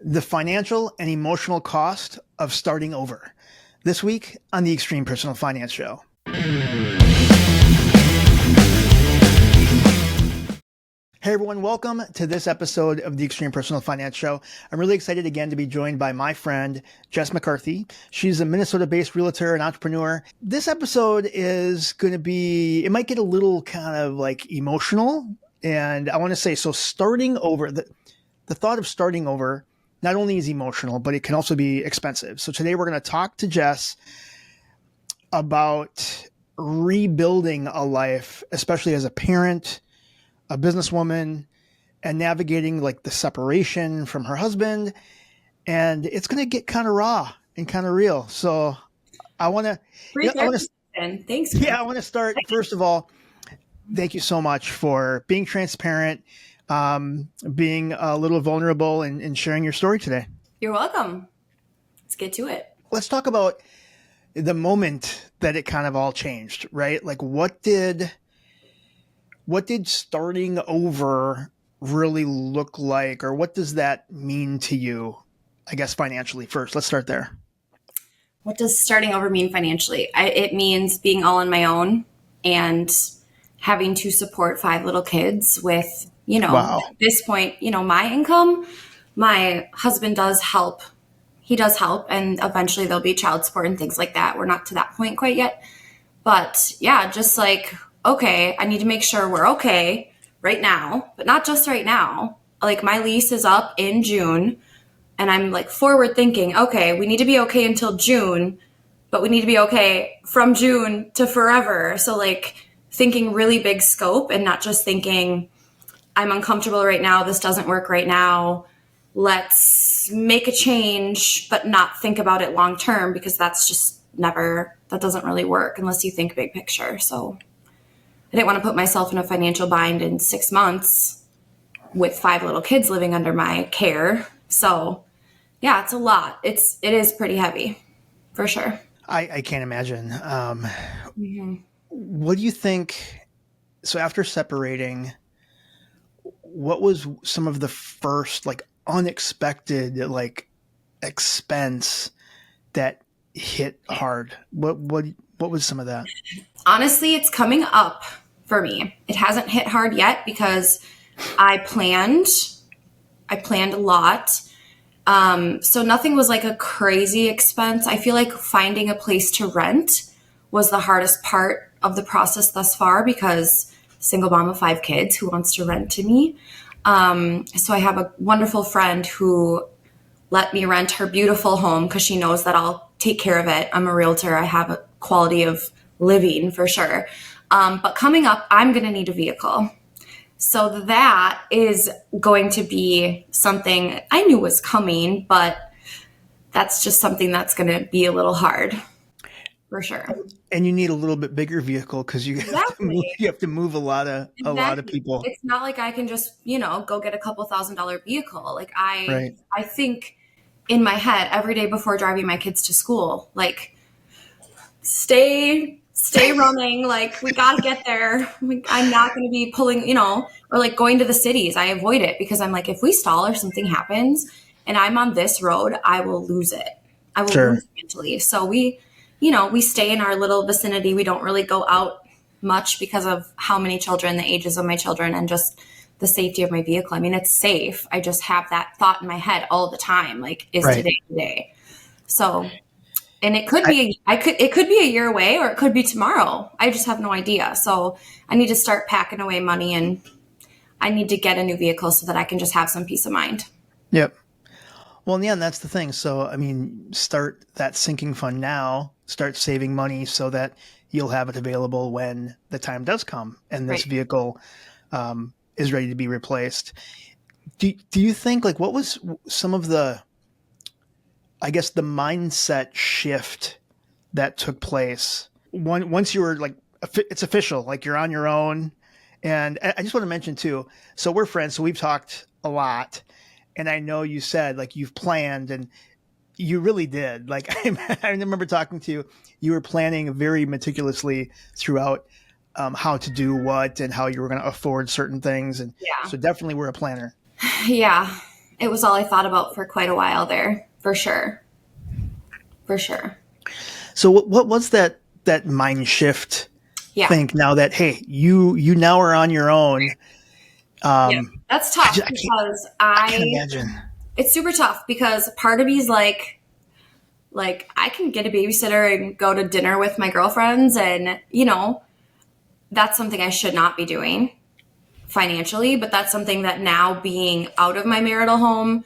the financial and emotional cost of starting over. This week on the Extreme Personal Finance Show. Hey everyone, welcome to this episode of the Extreme Personal Finance Show. I'm really excited again to be joined by my friend, Jess McCarthy. She's a Minnesota-based realtor and entrepreneur. This episode is going to be, it might get a little kind of like emotional. And I want to say, so starting over, the thought of starting over not only is emotional, but it can also be expensive. So today we're going to talk to Jess about rebuilding a life, especially as a parent, a businesswoman, and navigating like the separation from her husband. And it's going to get kind of raw and kind of real. So I want to, thanks. Yeah, I want to start. First of all, thank you so much for being transparent, being a little vulnerable and sharing your story today. You're welcome. Let's get to it. Let's talk about the moment that it kind of all changed, right? Like what did starting over really look like, or what does that mean to you, I guess, financially first? Let's start there. What does starting over mean financially? It means being all on my own and having to support 5 little kids with, Wow. At this point, my income. My husband does help. He does help, and eventually there'll be child support and things like that. We're not to that point quite yet. But yeah, just like, okay, I need to make sure we're okay right now, but not just right now. Like my lease is up in June, and I'm like forward thinking, okay, we need to be okay until June, but we need to be okay from June to forever. So like thinking really big scope and not just thinking, I'm uncomfortable right now, this doesn't work right now, let's make a change, but not think about it long term, because that's just that doesn't really work unless you think big picture. So I didn't want to put myself in a financial bind in 6 months with 5 little kids living under my care. So yeah, it's a lot. It is pretty heavy for sure. I can't imagine. What do you think? So after separating, what was some of the first like unexpected like expense that hit hard? What was some of that? Honestly, it's coming up for me. It hasn't hit hard yet because I planned a lot. So nothing was like a crazy expense. I feel like finding a place to rent was the hardest part of the process thus far, because single mom of 5 kids, who wants to rent to me? So I have a wonderful friend who let me rent her beautiful home because she knows that I'll take care of it. I'm a realtor. I have a quality of living for sure. But coming up, I'm going to need a vehicle. So that is going to be something I knew was coming, but that's just something that's going to be a little hard for sure. And you need a little bit bigger vehicle because you have to move a lot of people. It's not like I can just, go get a couple $1,000 vehicle. Like I think in my head every day before driving my kids to school, like stay running. Like we got to get there. I'm not going to be pulling, or like going to the cities. I avoid it because I'm like, if we stall or something happens and I'm on this road, I will lose it. I will lose it mentally. So we stay in our little vicinity. We don't really go out much because of how many children, the ages of my children, and just the safety of my vehicle. I mean, it's safe. I just have that thought in my head all the time. Like, is today? So, and it could be, it could be a year away, or it could be tomorrow. I just have no idea. So I need to start packing away money, and I need to get a new vehicle so that I can just have some peace of mind. Yep. Well, yeah, and that's the thing. So, I mean, start that sinking fund now, start saving money so that you'll have it available when the time does come and this vehicle is ready to be replaced. Do you think, like, what was some of the, I guess, the mindset shift that took place once you were like, it's official, like you're on your own? And I just want to mention too, so we're friends, so we've talked a lot. And I know you said like you've planned, and you really did. Like I remember talking to you, you were planning very meticulously throughout how to do what and how you were going to afford certain things. And so definitely we're a planner. Yeah. it was all I thought about for quite a while there, for sure. For sure. So what was that mind shift Yeah. think now that, hey, you now are on your own? Yeah. That's tough I can't imagine. it's super tough because part of me is like I can get a babysitter and go to dinner with my girlfriends, and that's something I should not be doing financially, but that's something that now, being out of my marital home,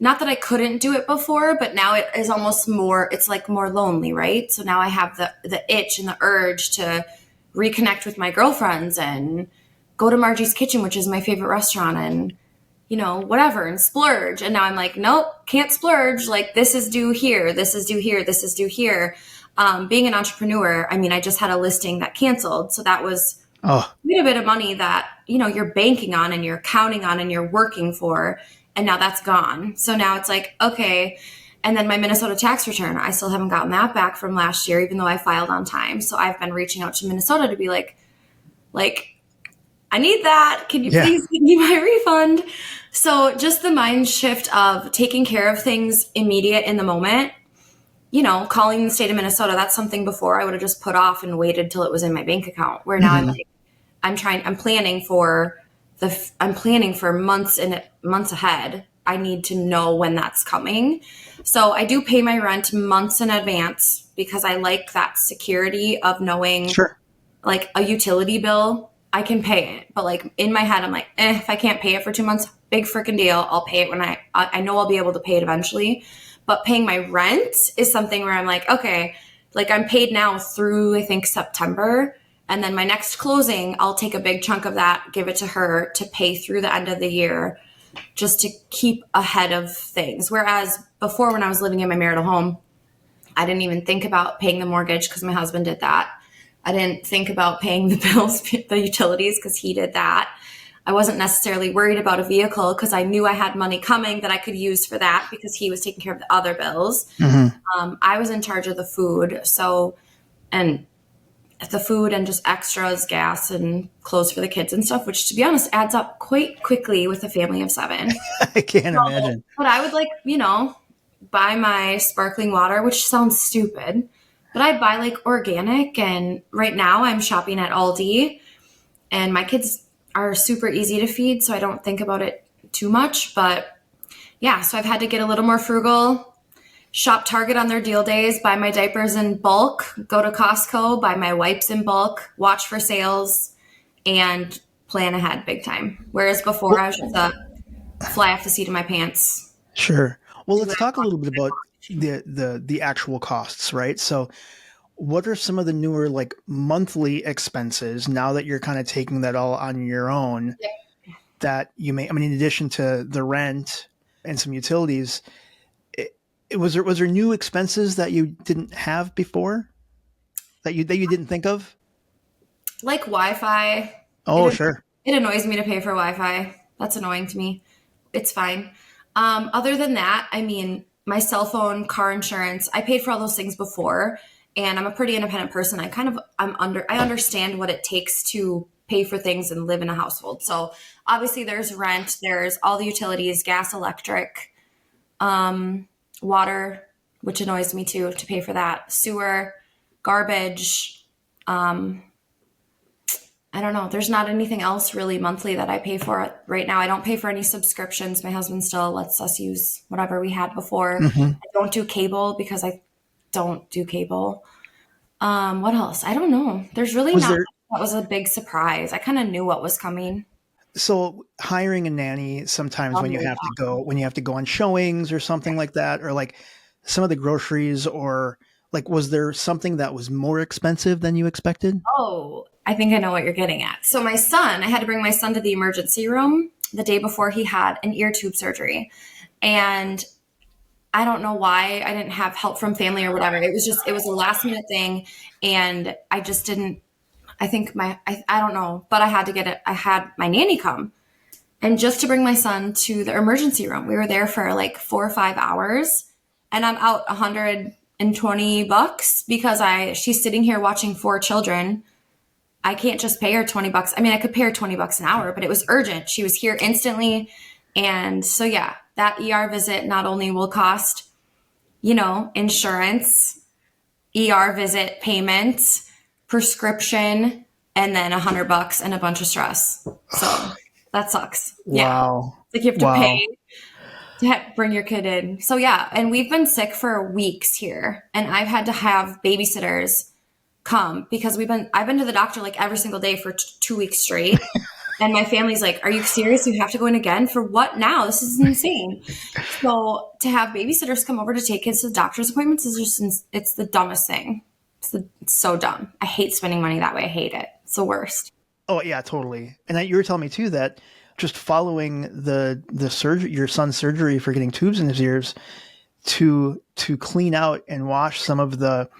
not that I couldn't do it before, but now it is almost more, it's like more lonely, right? So now I have the itch and the urge to reconnect with my girlfriends and go to Margie's Kitchen, which is my favorite restaurant, and whatever, and splurge. And now I'm like, nope, can't splurge. Like, this is due here, this is due here, this is due here. Being an entrepreneur, I mean, I just had a listing that canceled. So that was quite a bit of money that, you're banking on and you're counting on and you're working for. And now that's gone. So now it's like, okay. And then my Minnesota tax return, I still haven't gotten that back from last year, even though I filed on time. So I've been reaching out to Minnesota to be like, I need that. Can you please give me my refund? So just the mind shift of taking care of things immediate in the moment, calling the state of Minnesota, that's something before I would have just put off and waited till it was in my bank account, where now I'm planning for months and months ahead. I need to know when that's coming. So I do pay my rent months in advance because I like that security of knowing, like, a utility bill, I can pay it. But like in my head, I'm like, if I can't pay it for 2 months, big freaking deal. I'll pay it when I know I'll be able to pay it eventually. But paying my rent is something where I'm like, okay, like, I'm paid now through, I think, September. And then my next closing, I'll take a big chunk of that, give it to her to pay through the end of the year, just to keep ahead of things. Whereas before, when I was living in my marital home, I didn't even think about paying the mortgage because my husband did that. I didn't think about paying the bills, the utilities, because he did that. I wasn't necessarily worried about a vehicle because I knew I had money coming that I could use for that because he was taking care of the other bills. I was in charge of the food. And the food and just extras, gas and clothes for the kids and stuff, which, to be honest, adds up quite quickly with a family of 7. I can't imagine. But I would, like, buy my sparkling water, which sounds stupid, but I buy like organic. And right now I'm shopping at Aldi, and my kids are super easy to feed, so I don't think about it too much. But yeah, so I've had to get a little more frugal. Shop Target on their deal days, buy my diapers in bulk, go to Costco, buy my wipes in bulk, watch for sales, and plan ahead big time. Whereas before, I was just fly off the seat of my pants. Sure. Well, let's talk a little bit about the actual costs, right? So what are some of the newer, like, monthly expenses now that you're kind of taking that all on your own that you may, I mean, in addition to the rent and some utilities, was there new expenses that you didn't have before that you didn't think of? Like Wi-Fi. Oh, sure. It annoys me to pay for Wi-Fi. That's annoying to me. It's fine. Other than that, I mean, my cell phone, car insurance, I paid for all those things before, and I'm a pretty independent person. I understand what it takes to pay for things and live in a household. So obviously there's rent, there's all the utilities, gas, electric, water, which annoys me too, to pay for that, sewer, garbage. I don't know. There's not anything else really monthly that I pay for right now. I don't pay for any subscriptions. My husband still lets us use whatever we had before. I don't do cable because I don't do cable. What else? I don't know. There's really that was a big surprise. I kind of knew what was coming. So hiring a nanny sometimes when you have to go on showings or something like that, or like some of the groceries, or like, was there something that was more expensive than you expected? Oh, I think I know what you're getting at. So I had to bring my son to the emergency room the day before he had an ear tube surgery. And I don't know why I didn't have help from family or whatever. It was a last minute thing. And I just didn't, I think I don't know, but I had to get it. I had my nanny come, and just to bring my son to the emergency room, we were there for like 4 or 5 hours, and I'm out $120 because she's sitting here watching 4 children. I can't just pay her $20. I mean, I could pay her $20 an hour, but it was urgent. She was here instantly. And so, yeah, that ER visit not only will cost, insurance, ER visit payment, prescription, and then $100 and a bunch of stress. So that sucks. Yeah. Wow. Like you have to Wow. pay to bring your kid in. So yeah, and we've been sick for weeks here, and I've had to have babysitters come because I've been to the doctor like every single day for 2 weeks straight. And my family's like, are you serious? You have to go in again for what now? This is insane. So to have babysitters come over to take kids to the doctor's appointments is just, it's the dumbest thing. It's so dumb. I hate spending money that way. I hate it. It's the worst. Oh yeah, totally. And you were telling me too that just following the surgery, your son's surgery for getting tubes in his ears, to clean out and wash some of the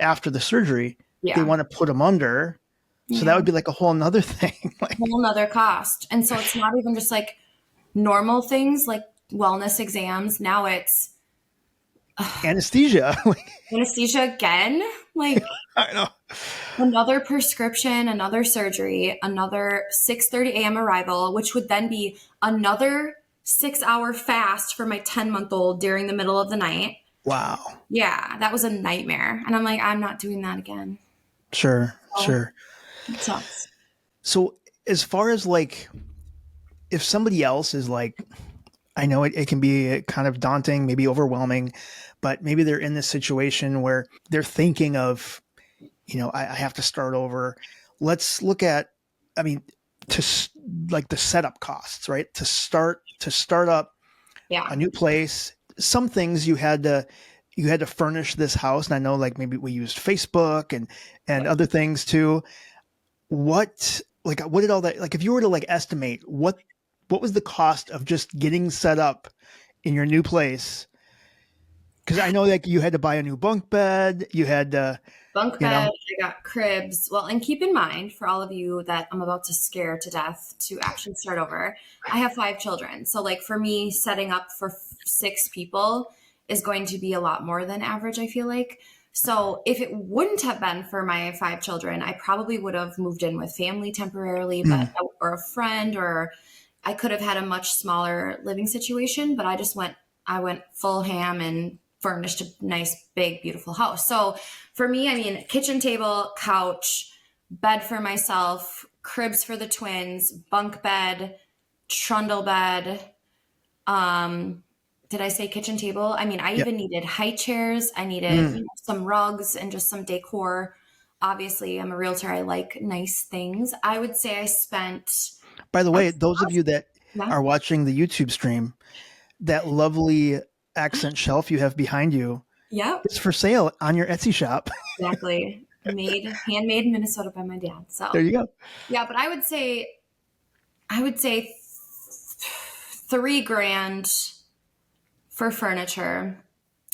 after the surgery, they want to put them under. So that would be like a whole nother thing. Like, whole nother cost. And so it's not even just like normal things like wellness exams. Now it's anesthesia. Anesthesia again? Like I know. Another prescription, another surgery, another 6:30 a.m. arrival, which would then be another 6-hour fast for my 10-month-old during the middle of the night. Wow. Yeah, that was a nightmare. And I'm like, I'm not doing that again. Sure. It sucks. So as far as like, if somebody else is like, I know it can be kind of daunting, maybe overwhelming, but maybe they're in this situation where they're thinking of, I have to start over. Let's look at, to like the setup costs, right? To start up a new place. Some things you had to furnish this house. And I know like maybe we used Facebook and other things too. What did all that, like, if you were to like estimate what was the cost of just getting set up in your new place? Because I know that you had to buy a new bunk bed. You had to bunk bed. I got cribs. Well, and keep in mind for all of you that I'm about to scare to death to actually start over, I have 5 children. So like for me, setting up for 6 people is going to be a lot more than average, I feel like. So if it wouldn't have been for my 5 children, I probably would have moved in with family temporarily, or a friend, or I could have had a much smaller living situation, but I went full ham and furnished a nice, big, beautiful house. So for me, kitchen table, couch, bed for myself, cribs for the twins, bunk bed, trundle bed. Did I say kitchen table? I even needed high chairs. I needed some rugs and just some decor. Obviously, I'm a realtor. I like nice things. I would say I spent... By the way, those of you that are watching the YouTube stream, that lovely accent shelf you have behind you, it's for sale on your Etsy shop. Exactly. Handmade in Minnesota by my dad. So there you go. Yeah, but I would say $3,000 for furniture.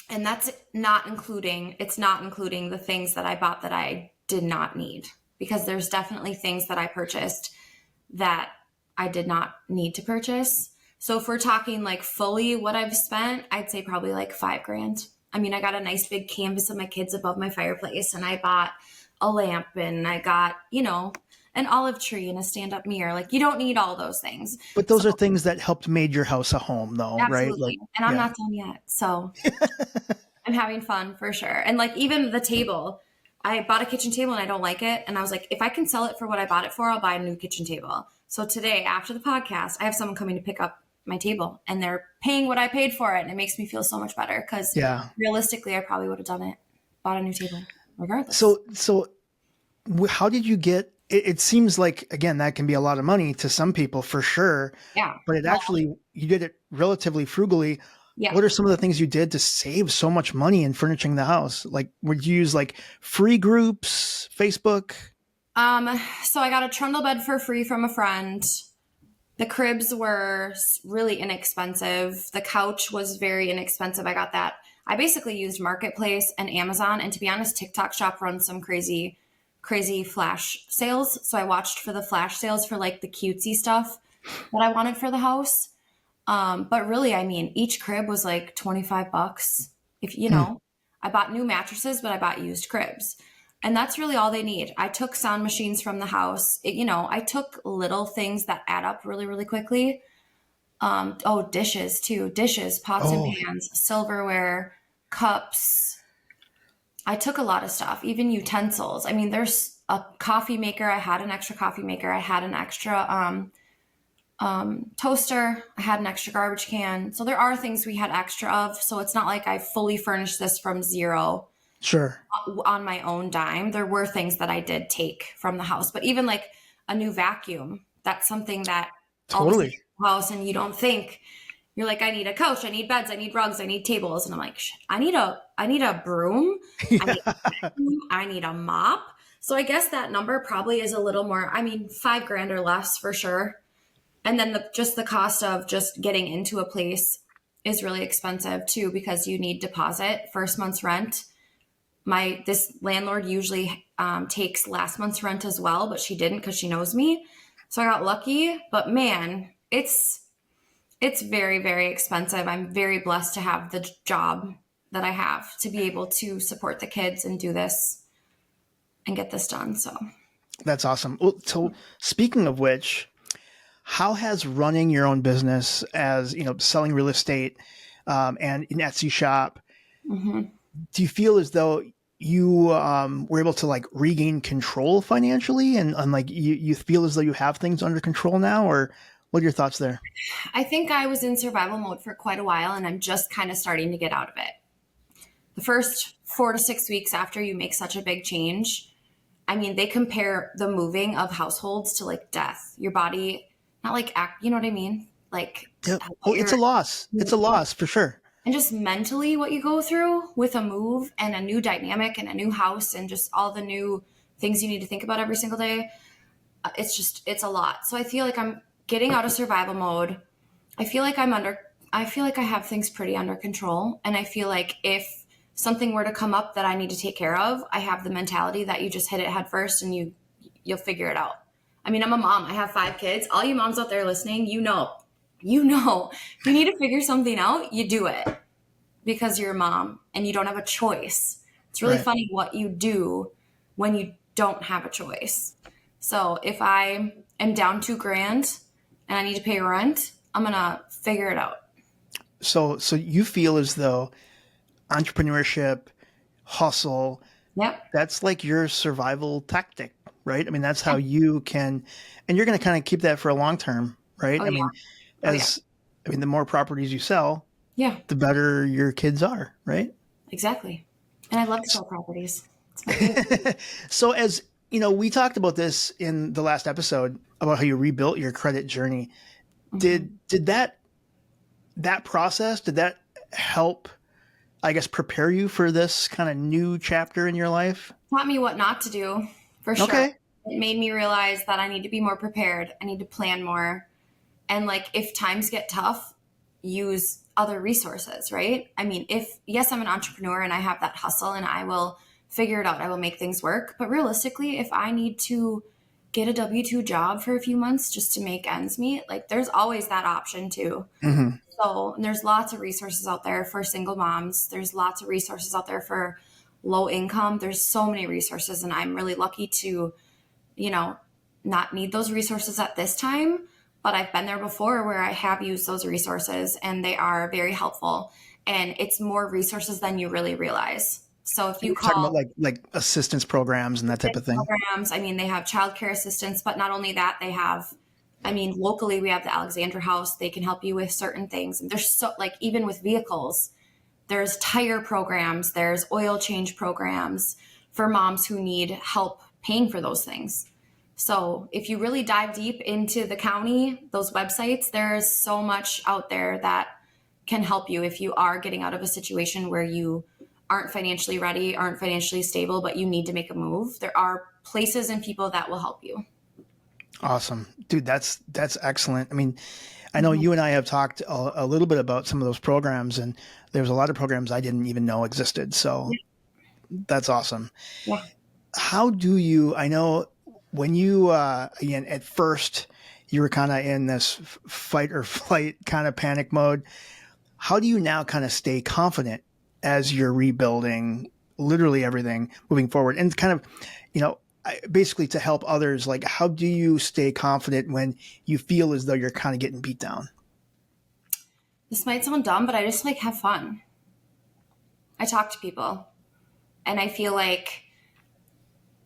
And that's not including the things that I bought that I did not need, because there's definitely things that I purchased that I did not need to purchase. So if we're talking like fully what I've spent, I'd say probably like $5,000. I got a nice big canvas of my kids above my fireplace, and I bought a lamp, and I got, an olive tree and a stand-up mirror. Like, you don't need all those things. But those are things that helped made your house a home, though, absolutely. Right? Like, and I'm not done yet. So I'm having fun for sure. And like even the table, I bought a kitchen table and I don't like it. And I was like, if I can sell it for what I bought it for, I'll buy a new kitchen table. So today, after the podcast, I have someone coming to pick up my table, and they're paying what I paid for it. And it makes me feel so much better, because realistically, I probably would have bought a new table regardless. So how did you get, it seems like, again, that can be a lot of money to some people for sure. Yeah. But you did it relatively frugally. Yeah. What are some of the things you did to save so much money in furnishing the house? Like, would you use like free groups, Facebook? So I got a trundle bed for free from a friend. The cribs were really inexpensive. The couch was very inexpensive. I got that. I basically used Marketplace and Amazon. And to be honest, TikTok Shop runs some crazy flash sales. So I watched for the flash sales for like the cutesy stuff that I wanted for the house. But really, each crib was like $25. If I bought new mattresses, but I bought used cribs. And that's really all they need. I took sound machines from the house. I took little things that add up really, really quickly. Dishes too. Dishes, pots and Oh, pans, silverware, cups. I took a lot of stuff, even utensils. I mean, there's a coffee maker. I had an extra coffee maker. I had an extra toaster. I had an extra garbage can. So there are things we had extra of. So it's not like I fully furnished this from zero sure. on my own dime. There were things that I did take from the house, but even like a new vacuum, that's something that all of a sudden Totally. in the house and you don't think you're like, I need a couch, I need beds, I need rugs, I need tables. And I'm like, I need a broom. I need a vacuum, I need a mop. So I guess that number probably is a little more, I mean, $5,000 or less for sure. And then just the cost of just getting into a place is really expensive too, because you need deposit, first month's rent. This landlord usually takes last month's rent as well, but she didn't because she knows me. So I got lucky. But man, it's very, very expensive. I'm very blessed to have the job that I have to be able to support the kids and do this and get this done. So That's awesome. Well, so speaking of which, how has running your own business as, selling real estate, and an Etsy shop, do you feel as though you were able to like regain control financially and like you feel as though you have things under control now, or what are your thoughts there? I think I was in survival mode for quite a while and I'm just kind of starting to get out of it. The first 4 to 6 weeks after you make such a big change, I mean, they compare the moving of households to like death. Your body, not like act, you know what I mean? Like, Yeah. Oh, it's a loss. It's a loss for sure. and just mentally what you go through with a move and a new dynamic and a new house and just all the new things you need to think about every single day. It's a lot. So I feel like I'm getting out of survival mode. I feel like I have things pretty under control. And I feel like if something were to come up that I need to take care of, I have the mentality that you just hit it head first and you'll figure it out. I mean, I'm a mom. I have 5 kids. All you moms out there listening, if you need to figure something out, you do it because you're a mom and you don't have a choice. It's really Right. funny what you do when you don't have a choice. So if I am down $2,000 and I need to pay rent, I'm going to figure it out. So you feel as though entrepreneurship, hustle, Yep. that's like your survival tactic, right? I mean, that's how you can, and you're going to kind of keep that for a long term, right? Oh, I yeah. mean, Oh, yeah. the more properties you sell, Yeah, the better your kids are, right? exactly. And I love to sell properties. It's my favorite. So as we talked about this in the last episode about how you rebuilt your credit journey. Did that process, did that help, I guess, prepare you for this kind of new chapter in your life? Taught me what not to do, for sure. Okay. It made me realize that I need to be more prepared. I need to plan more. And like, if times get tough, use other resources, right? I mean, yes, I'm an entrepreneur and I have that hustle and I will figure it out. I will make things work. But realistically, if I need to get a W-2 job for a few months just to make ends meet, like there's always that option too. Hmm. So there's lots of resources out there for single moms. There's lots of resources out there for low income. There's so many resources and I'm really lucky to, you know, not need those resources at this time, but I've been there before where I have used those resources and they are very helpful and it's more resources than you really realize. So if you You're talking about call like assistance programs and that type of thing. programs, I mean, they have childcare assistance, but not only that, they have, I mean, locally we have the Alexandra House. They can help you with certain things. And there's so like, even with vehicles, there's tire programs, there's oil change programs for moms who need help paying for those things. So if you really dive deep into the county, those websites, there's so much out there that can help you if you are getting out of a situation where you aren't financially ready, aren't financially stable, but you need to make a move. There are places and people that will help you. Awesome. Dude, that's excellent. I mean, I know you and I have talked a little bit about some of those programs, and there's a lot of programs I didn't even know existed. So that's awesome. Yeah. How do you, I know when you, again, at first you were kind of in this fight or flight kind of panic mode. How do you now kind of stay confident as you're rebuilding literally everything moving forward and kind of, basically to help others? Like, how do you stay confident when you feel as though you're kind of getting beat down? this might sound dumb, but I just like have fun. I talk to people and I feel like,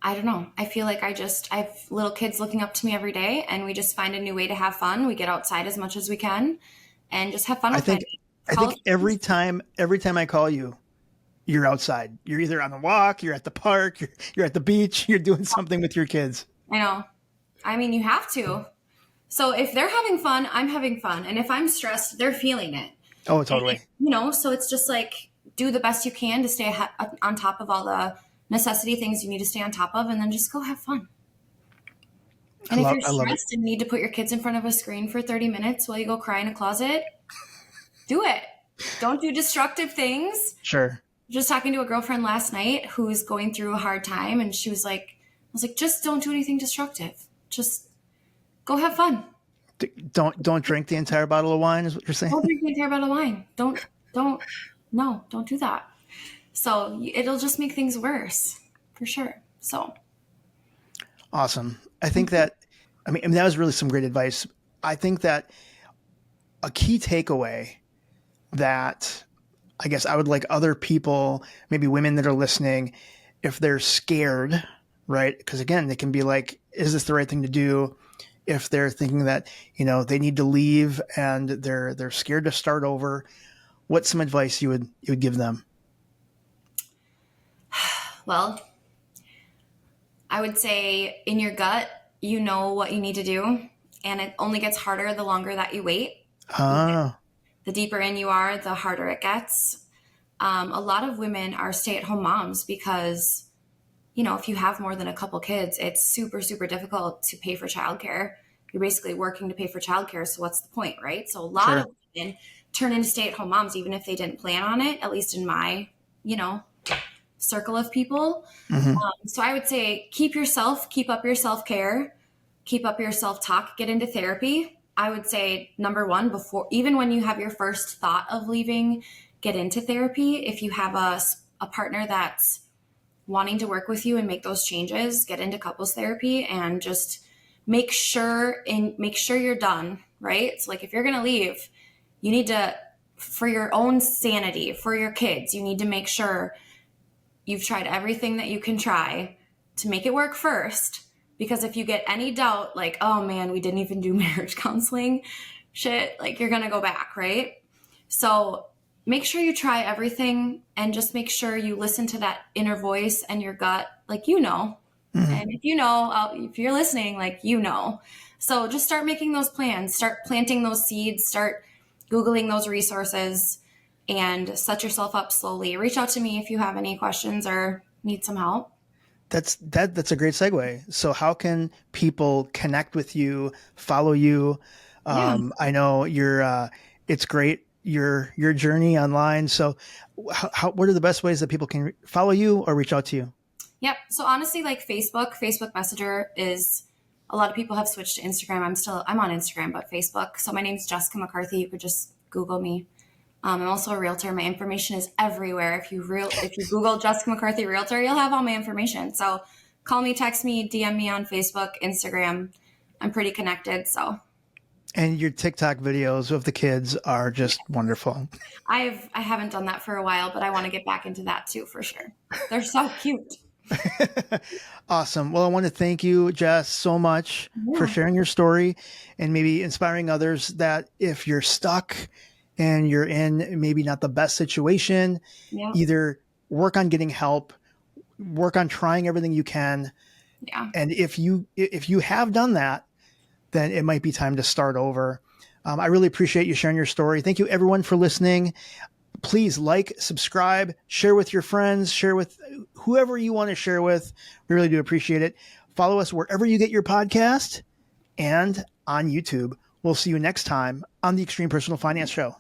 I don't know. I feel like I have little kids looking up to me every day and we just find a new way to have fun. We get outside as much as we can and just have fun I with it. think I think every time I call you, you're outside. You're either on a walk, you're at the park, you're at the beach, you're doing something with your kids. I know. I mean, you have to. So if they're having fun, I'm having fun. And if I'm stressed, they're feeling it. Oh, And, totally. so it's just like do the best you can to stay on top of all the necessity things you need to stay on top of, and then just go have fun. And if you're I love it. stressed and need to put your kids in front of a screen for 30 minutes while you go cry in a closet, do it. Don't do destructive things. Sure. Just talking to a girlfriend last night who's going through a hard time, and I was like, just don't do anything destructive. Just go have fun. Don't drink the entire bottle of wine is what you're saying? Don't drink the entire bottle of wine. Don't do that. So it'll just make things worse for sure. So Awesome. I think that, I mean, that was really some great advice. I think that a key takeaway that I guess I would like other people, maybe women that are listening, if they're scared, right? Because again, they can be like, is this the right thing to do? If they're thinking that, they need to leave and they're scared to start over, what's some advice you would give them? well, I would say in your gut, you know what you need to do. And it only gets harder the longer that you wait. Ah, The deeper in you are, the harder it gets. A lot of women are stay-at-home moms because, if you have more than a couple kids, it's super, super difficult to pay for childcare. You're basically working to pay for childcare. So what's the point, right? So a lot of women turn into stay-at-home moms, even if they didn't plan on it, at least in my, circle of people. Mm-hmm. So I would say keep up your self-care, keep up your self-talk, get into therapy. I would say number one, even when you have your first thought of leaving, get into therapy. If you have a partner that's wanting to work with you and make those changes, get into couples therapy and just make sure you're done, right? So like if you're going to leave, you need to, for your own sanity, for your kids, you need to make sure you've tried everything that you can try to make it work first. Because if you get any doubt, like, oh man, we didn't even do marriage counseling, shit, like you're going to go back, right? So make sure you try everything and just make sure you listen to that inner voice and your gut, like, Mm-hmm. And if you're listening, like, So just start making those plans, start planting those seeds, start Googling those resources and set yourself up slowly. Reach out to me if you have any questions or need some help. That's a great segue. So how can people connect with you, follow you? I know it's great, your journey online. So what are the best ways that people can follow you or reach out to you? Yep. So honestly, like Facebook Messenger is, a lot of people have switched to Instagram. I'm on Instagram, but Facebook. So my name's Jessica McCarthy. You could just Google me. I'm also a realtor. My information is everywhere. If you Google Jessica McCarthy Realtor, you'll have all my information. So call me, text me, DM me on Facebook, Instagram. I'm pretty connected. So. And your TikTok videos of the kids are just wonderful. I haven't done that for a while, but I want to get back into that too, for sure. They're so cute. Awesome. Well, I want to thank you, Jess, so much for sharing your story and maybe inspiring others that if you're stuck and you're in maybe not the best situation, either work on getting help, work on trying everything you can. Yeah. And if you have done that, then it might be time to start over. I really appreciate you sharing your story. Thank you everyone for listening. Please like, subscribe, share with your friends, share with whoever you want to share with. We really do appreciate it. Follow us wherever you get your podcast and on YouTube. We'll see you next time on the Extreme Personal Finance Show.